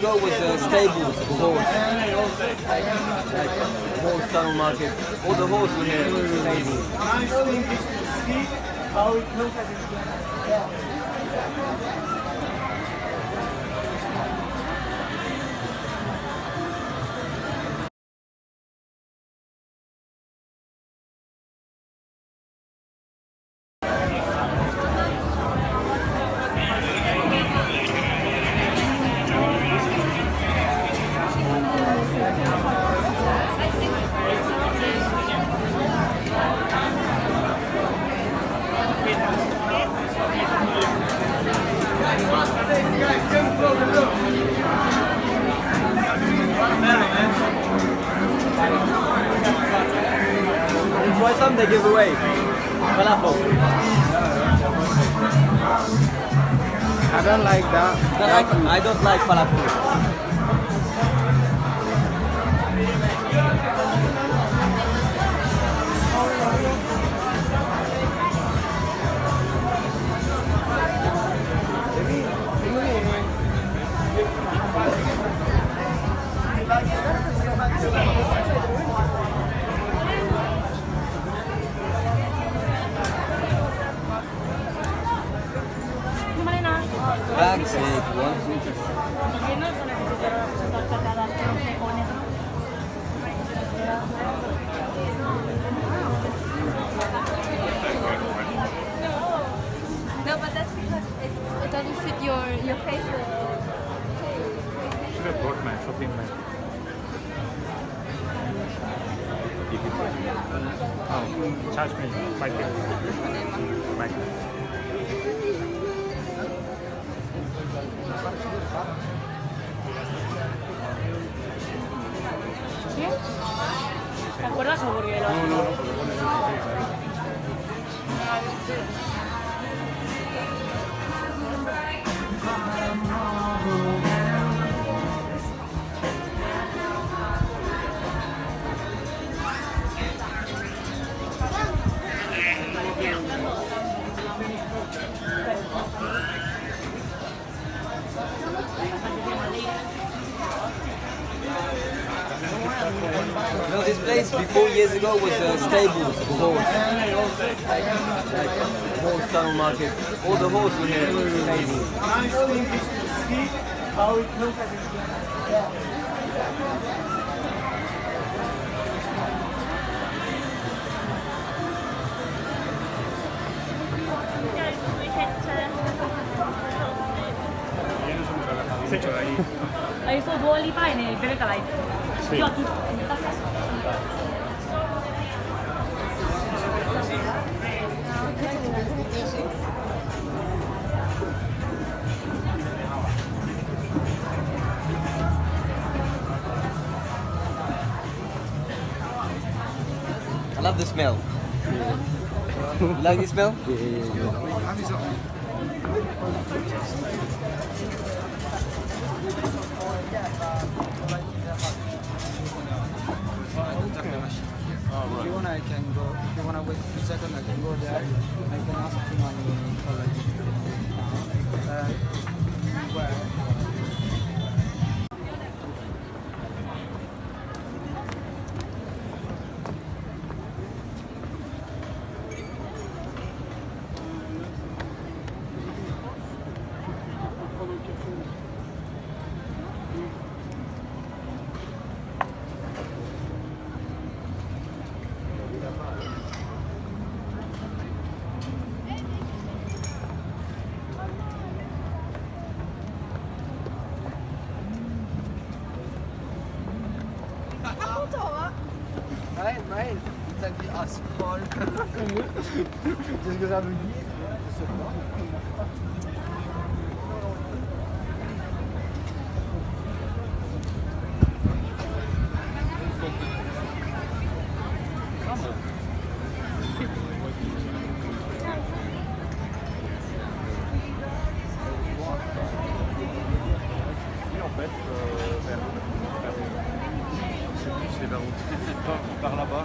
Go was stables, the horse. Like horse, Camden Market. All the horses were here. Stables. Nice thing is to see how it looks at it. Try some they give away. Falafel. I don't like that. I don't like falafel. Bags if you want. No, but that's because it doesn't fit your face. Should have brought my shopping bag. Oh, charge me. Might be. Might be. ¿Sí? ¿Te acuerdas o porque lo has No, porque pones No, this place before years ago was stables, the horse. Like horse, Camden Market. All the horses were here. Stables. Nice thing is to see how it looks at it. Hai visto Dua Lipa en el Pere Calais. Sí. Yo aquí, en esta casa. I love the smell. You like the smell? If you want, I can go. If you want to wait 2 seconds, I can go there. I can ask my colleague. Where? Nein, jetzt sind die Asphalt. Das gesagt, par là-bas.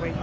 Wait.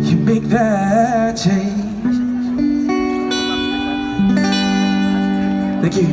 You make that change. Thank you.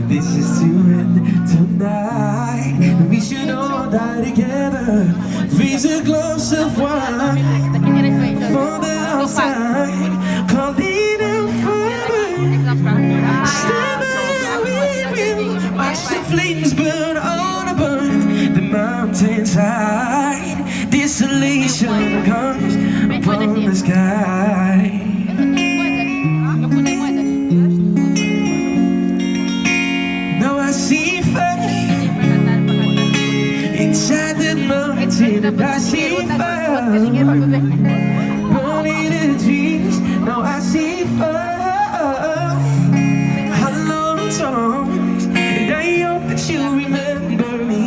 This is to end tonight. We should all die together. Raise a glass of wine for the outside. Call it a fire. Stand by, we will watch the flames burn on a burn. The mountainside. Desolation comes upon the sky. Inside the mountain, and I see fire. Burning in the trees, now I see fire. Hollow songs, and I hope that you remember me.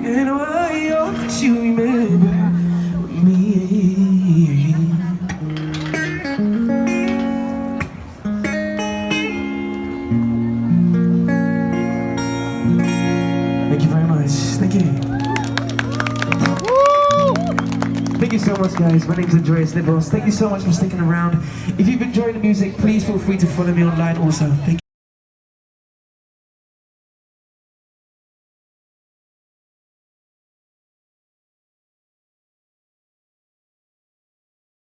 And I hope that you remember me. course, guys, my name's Andreas Libos. Thank you so much for sticking around. If you've enjoyed the music, please feel free to follow me online also. Thank you.